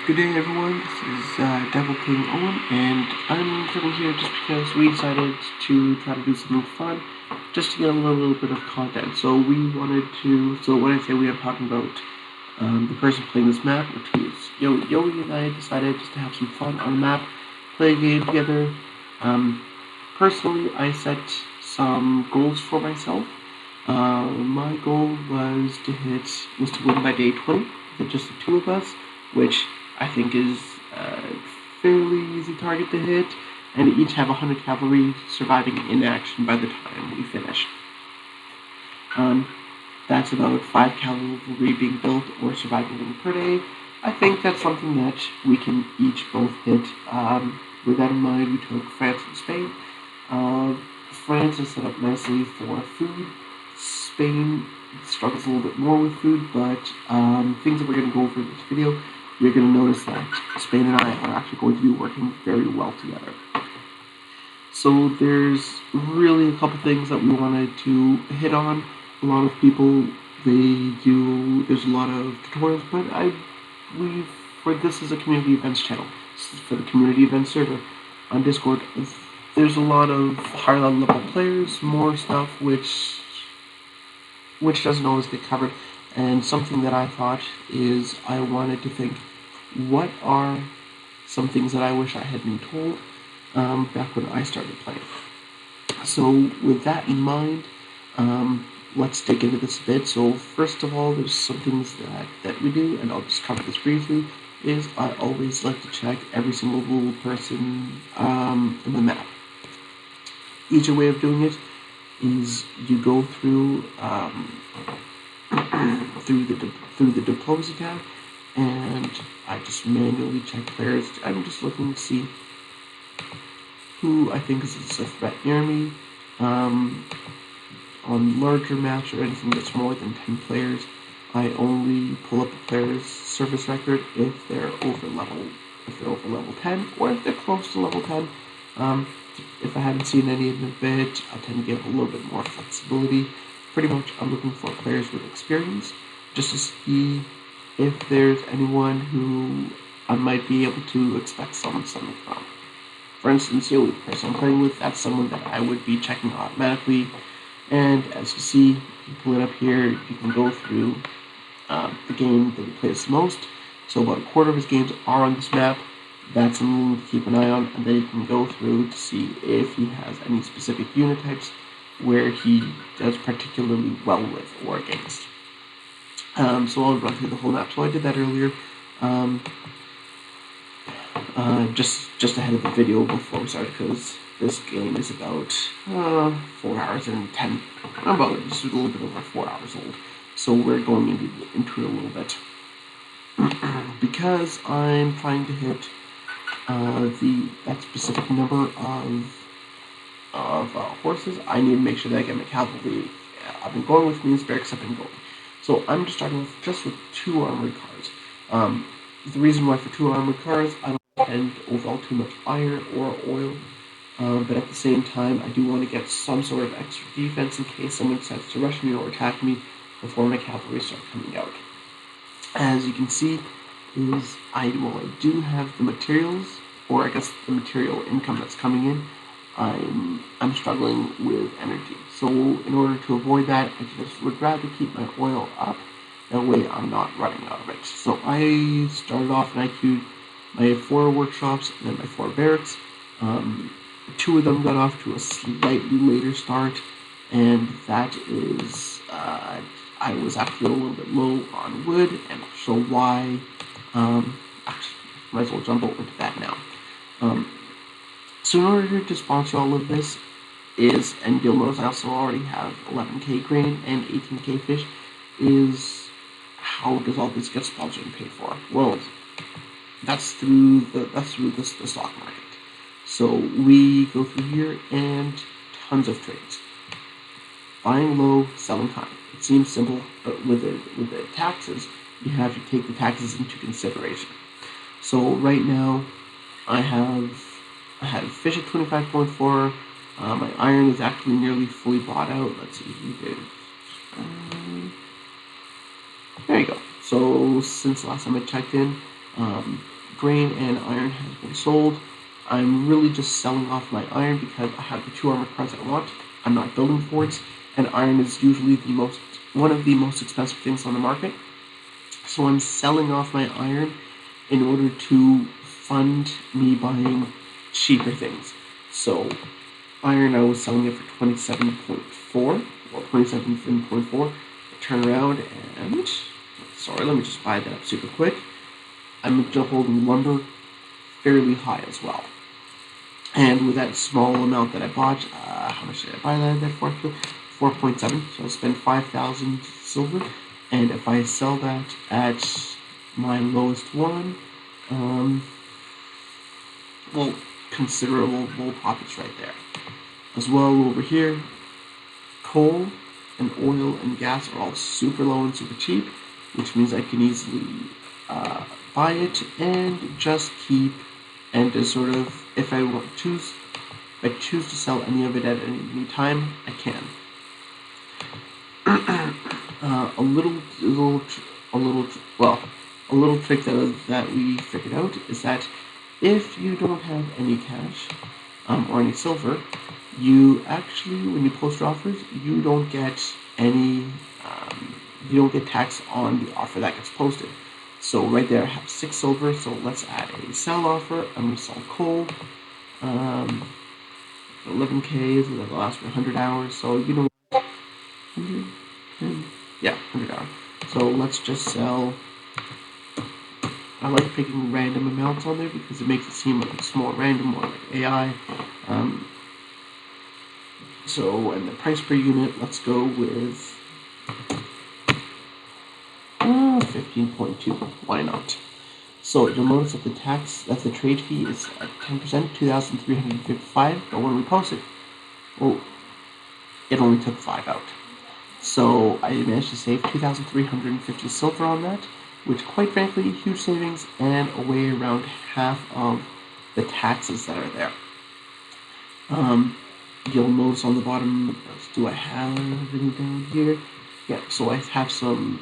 Good day everyone, this is Devil King0wen, and I'm coming here just because we decided to try to do something fun, just to get a little bit of content. So when I say we, I'm talking about the person playing this map, which is Yoee, and I decided just to have some fun on the map, play a game together. Personally, I set some goals for myself. My goal was to win by day 20, with just the two of us, which I think is a fairly easy target to hit, and each have 100 cavalry surviving in action by the time we finish. That's about 5 cavalry being built or surviving per day. I think that's something that we can each both hit. With that in mind, we took France and Spain. France is set up nicely for food. Spain struggles a little bit more with food, but things that we're going to go over in this video, you're going to notice that Spain and I are actually going to be working very well together. So there's really a couple things that we wanted to hit on. A lot of people, there's a lot of tutorials, but this is a community events channel. This is for the community event server on Discord. There's a lot of higher level players, more stuff which doesn't always get covered. And something that I thought is I wanted to think, what are some things that I wish I had been told back when I started playing? So with that in mind, let's dig into this a bit. So first of all, there's some things that we do, and I'll just cover this briefly, is I always like to check every single little person in the map. Easier way of doing it is you go through through the diplomacy tab, and I just manually check players. I'm just looking to see who I think is a threat near me. On larger maps or anything that's more than 10 players, I only pull up a player's service record if they're over level 10, or if they're close to level 10. If I haven't seen any of it, I tend to give a little bit more flexibility. Pretty much, I'm looking for players with experience, just to see if there's anyone who I might be able to expect something from. For instance, Yoee, the person I'm playing with, that's someone that I would be checking automatically. And as you see, you pull it up here, you can go through the game that he plays the most. So about a quarter of his games are on this map. That's something to keep an eye on, and then you can go through to see if he has any specific unit types where he does particularly well with or against. So I'll run through the whole map. So I did that earlier, just ahead of the video before we started, because this game is about 4 hours and 10, just a little bit over 4 hours old. So we're going into it a little bit. Because I'm trying to hit that specific number of horses, I need to make sure that I get my cavalry. I've been going with means barracks. I've been going. So I'm just starting with just with 2 armored cars. The reason why for 2 armored cars, I don't spend overall too much iron or oil, but at the same time, I do want to get some sort of extra defense in case someone decides to rush me or attack me before my cavalry start coming out. As you can see, I do have the materials, or I guess the material income that's coming in. I'm struggling with energy, so in order to avoid that, I just would rather keep my oil up. That way, I'm not running out of it. So I started off and I queued my 4 workshops and then my 4 barracks. 2 of them got off to a slightly later start, and that is I was actually a little bit low on wood, and I'll show why. Actually, might as well jump over to that now. So in order to sponsor all of this and you'll notice I also already have 11k grain and 18k fish, is how does all this get sponsored and paid for? Well, that's through the stock market. So we go through here and tons of trades. Buying low, selling high. It seems simple, but with the taxes, you have to take the taxes into consideration. So right now, I have fish at 25.4. My iron is actually nearly fully bought out. Let's see, there you go. So since the last time I checked in, Grain and iron has been sold. I'm really just selling off my iron because I have the 2 armor cards I want. I'm not building forts, and iron is usually one of the most expensive things on the market. So I'm selling off my iron in order to fund me buying cheaper things. So iron, I was selling it for 27.4 or 27.4. Turn around and sorry, let me just buy that up super quick. I'm holding lumber fairly high as well. And with that small amount that I bought, how much did I buy that for? 4.7. So I spent 5,000 silver. And if I sell that at my lowest one, well, considerable profits right there. As well over here, coal and oil and gas are all super low and super cheap, which means I can easily buy it and just keep and just sort of, if I choose to sell any of it at any time, I can. A little trick that we figured out is that if you don't have any cash or any silver, you actually, when you post your offers, you don't get tax on the offer that gets posted. So right there I have 6 silver, so let's add a sell offer. I'm going to sell coal. 11K, so that'll last for 100 hours. So you know, 100 hours. So let's just sell. I like picking random amounts on there because it makes it seem like it's more random, more like AI. And the price per unit, let's go with 15.2. Why not? So you'll notice that the trade fee is at 10%, 2,355. But when we post it, well, it only took 5 out. So I managed to save 2,350 silver on that, which quite frankly, huge savings and away around half of the taxes that are there. You'll notice on the bottom, do I have any down here? Yeah, so I have some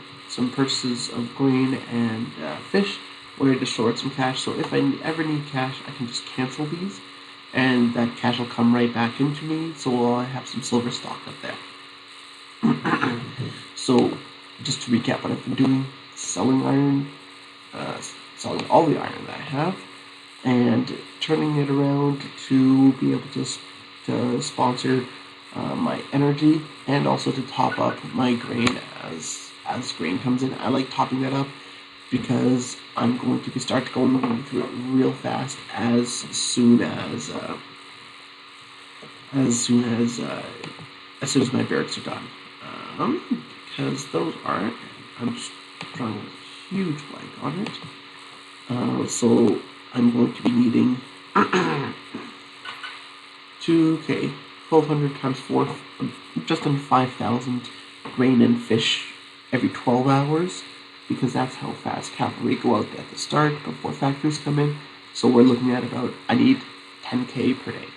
purchases of grain and fish where I just stored some cash. So if I ever need cash, I can just cancel these, and that cash will come right back into me. So I have some silver stock up there. So just to recap what I've been doing: selling iron, selling all the iron that I have, and turning it around to be able to sponsor my energy and also to top up my grain as grain comes in. I like topping that up because I'm going to start going through it real fast as soon as my barracks are done. Because those aren't. I'm just drawing a huge blank on it. So I'm going to be needing 2K, 1,200 times 4, just under 5,000 grain and fish every 12 hours, because that's how fast cavalry go out at the start before factories come in. So we're looking at I need 10K per day.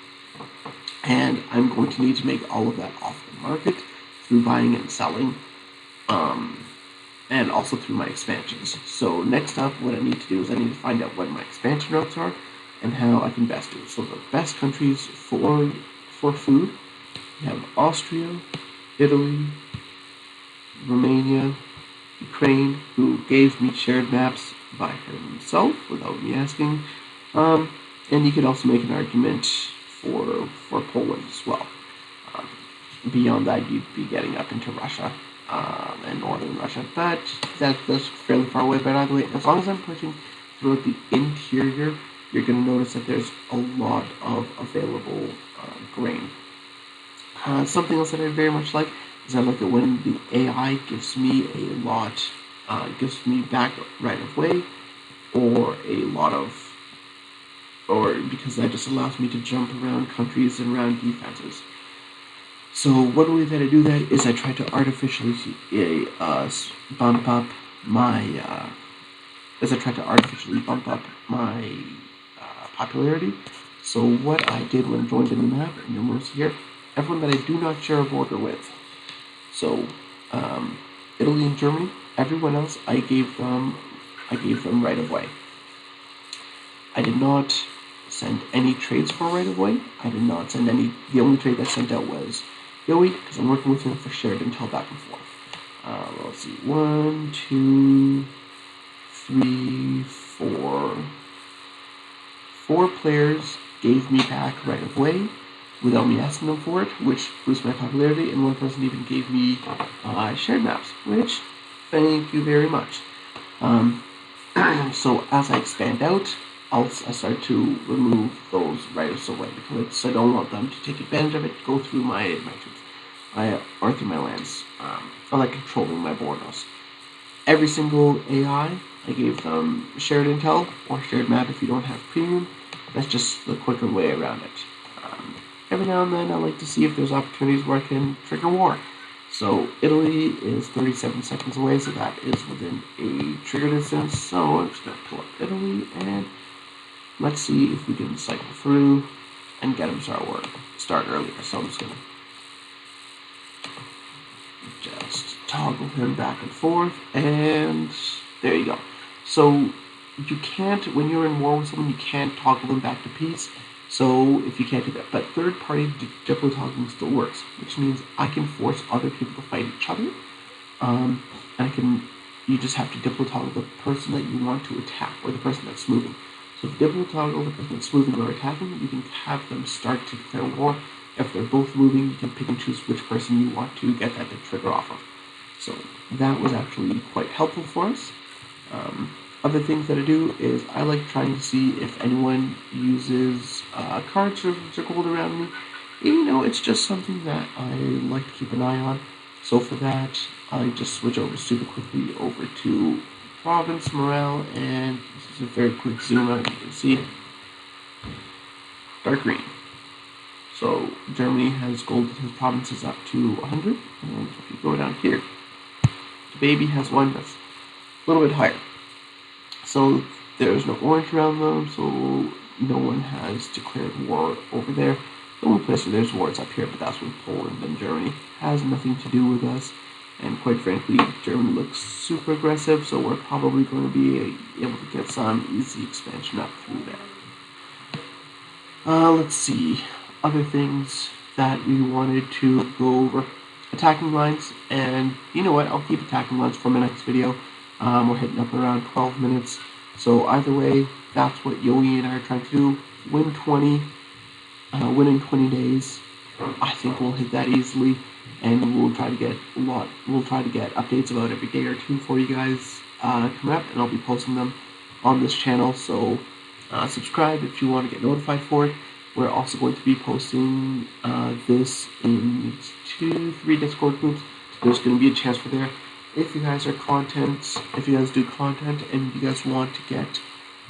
And I'm going to need to make all of that off the market through buying and selling, and also through my expansions. So next up, what I need to do is I need to find out what my expansion routes are and how I can best do it. So the best countries for food, we have Austria, Italy, Romania, Ukraine, who gave me shared maps by himself without me asking, and you could also make an argument for Poland as well. Beyond that, you'd be getting up into Russia and northern Russia, but that's fairly far away. But either way, as long as I'm pushing throughout the interior, you're going to notice that there's a lot of available grain. Something else that I very much like is I like it when the AI gives me gives me back right of way, or because that just allows me to jump around countries and around defenses. So one way that I do that is I try to artificially bump up my popularity. So what I did when I joined in the map, and you'll notice here, everyone that I do not share a border with. So Italy and Germany, everyone else I gave them right of way. I did not send any trades for right away. I did not send any. The only trade I sent out was Yoee, because I'm working with him for shared intel back and forth. Let's see, 1, 2, 3, 4. 4 players gave me back right of way without me asking them for it, which boosts my popularity, and one person even gave me shared maps, which thank you very much. So as I expand out, I start to remove those writers away because I don't want them to take advantage of it, go through my troops, or through my lands. I like controlling my borders. Every single AI, I gave them shared intel or shared map if you don't have premium. That's just the quicker way around it. Every now and then, I like to see if there's opportunities where I can trigger war. So Italy is 37 seconds away, so that is within a trigger distance. So I'm just going to pull up Italy, and let's see if we can cycle through and get him start earlier. So I'm just going to just toggle him back and forth, and there you go. So you can't, when you're in war with someone, you can't toggle them back to peace. So if you can't do that, but third-party diplo toggling still works, which means I can force other people to fight each other, and you just have to diplo toggle the person that you want to attack, or the person that's moving. So if you diplo toggle the person that's moving or attacking, you can have them start to declare war. If they're both moving, you can pick and choose which person you want to get that to trigger off of. So that was actually quite helpful for us. Other things that I do is I like trying to see if anyone uses card servers or gold around me. You know, it's just something that I like to keep an eye on. So for that, I just switch over super quickly over to province morale, and this is a very quick zoom out. You can see dark green. So Germany has gold in his provinces up to 100, and if you go down here, the baby has one that's a little bit higher. So there's no orange around them, so no one has declared war over there. The only place where there's war is up here, but that's with Poland and Germany. Has nothing to do with us, and quite frankly, Germany looks super aggressive, so we're probably going to be able to get some easy expansion up through there. Let's see, other things that we wanted to go over. Attacking lines, and you know what, I'll keep attacking lines for my next video. We're hitting up around 12 minutes, so either way, that's what Yoee and I are trying to do. Win in 20 days. I think we'll hit that easily, and we'll try to get updates about every day or two for you guys coming up, and I'll be posting them on this channel. So subscribe if you want to get notified for it. We're also going to be posting this in 2-3 Discord groups. So there's going to be a chance for there. If you guys do content and you guys want to get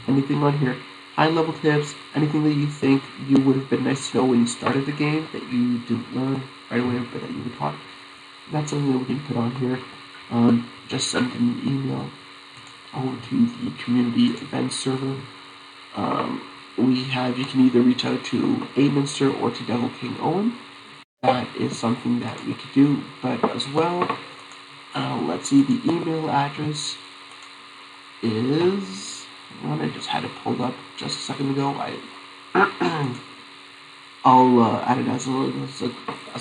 anything on here, high-level tips, anything that you think you would have been nice to know when you started the game that you didn't learn right away but that you were taught, that's something that we can put on here. Just send an email over to the community events server. You can either reach out to Minster or to Devil King0wen. That is something that we could do, but as well, let's see, the email address is, I just had it pulled up just a second ago. I'll add it as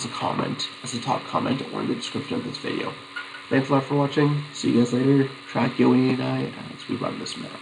a comment, as a top comment, or in the description of this video. Thanks a lot for watching. See you guys later. Track Yoee and I as we run this map.